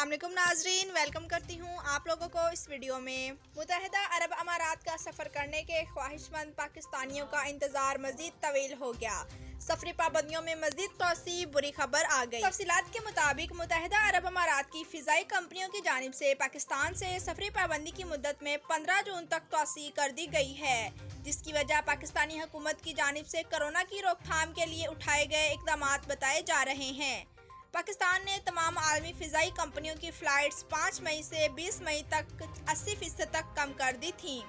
अस्सलाम वालेकुम नाजरीन, वेलकम करती हूँ आप लोगों को इस वीडियो में। मुत्तहिदा अरब अमारात का सफ़र करने के ख्वाहिशमंद पाकिस्तानियों का इंतज़ार मज़ीद तवील हो गया। सफरी पाबंदियों में मज़ीद तोसी, बुरी खबर आ गई। तफसीलात के मुताबिक मुत्तहिदा अरब अमारात की फ़िज़ाई कंपनियों की जानिब से पाकिस्तान से सफरी पाबंदी की मुद्दत में 15 जून तक तोसी कर दी गई है, जिसकी वजह पाकिस्तानी हुकूमत की जानिब से कोरोना की रोकथाम के लिए उठाए गए इक़दाम बताए जा रहे हैं। पाकिस्तान ने तमाम आलमी फ़िज़ाई कंपनियों की फ़्लाइट्स 5 मई से 20 मई तक 80% तक कम कर दी थीं,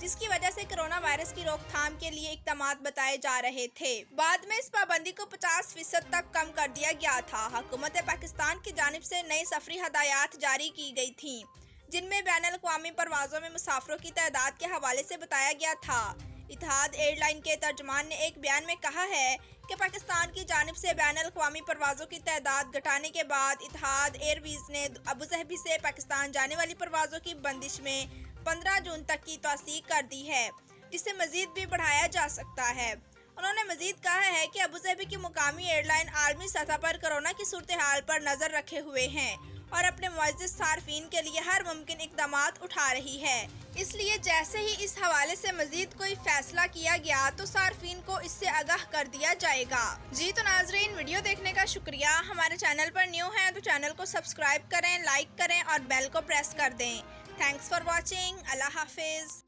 जिसकी वजह से कोरोना वायरस की रोकथाम के लिए इक़दाम बताए जा रहे थे। बाद में इस पाबंदी को 50% तक कम कर दिया गया था। हुकूमत पाकिस्तान की जानिब से नई सफरी हदायत जारी की गई थीं, जिनमें बैनुल-अक़वामी परवाज़ों में मुसाफिरों की तादाद के हवाले से बताया गया था। इतिहाद एयरलाइन के तर्जुमान ने एक बयान में कहा है कि पाकिस्तान की जानिब से बैनुल-अक़वामी परवाज़ों की तादाद घटाने के बाद इतिहाद एयरवेज़ ने अबू धाबी से पाकिस्तान जाने वाली परवाज़ों की बंदिश में 15 जून तक की तौसीक कर दी है, जिसे मज़ीद भी बढ़ाया जा सकता है। उन्होंने मज़ीद कहा है कि अबू धाबी की मुकामी एयरलाइन आलमी सतह पर कोरोना की सूरत हाल पर नज़र रखे हुए हैं और अपने मुअज़्ज़ज़ सार्फिन के लिए हर मुमकिन इक़दाम उठा रही है। इसलिए जैसे ही इस हवाले से मज़ीद कोई फैसला किया गया तो सार्फिन को इससे आगाह कर दिया जाएगा। जी तो नाजरीन, वीडियो देखने का शुक्रिया। हमारे चैनल पर न्यू हैं तो चैनल को सब्सक्राइब करें, लाइक करें और बेल को प्रेस कर दें। Thanks for watching. अल्लाह हाफिज़।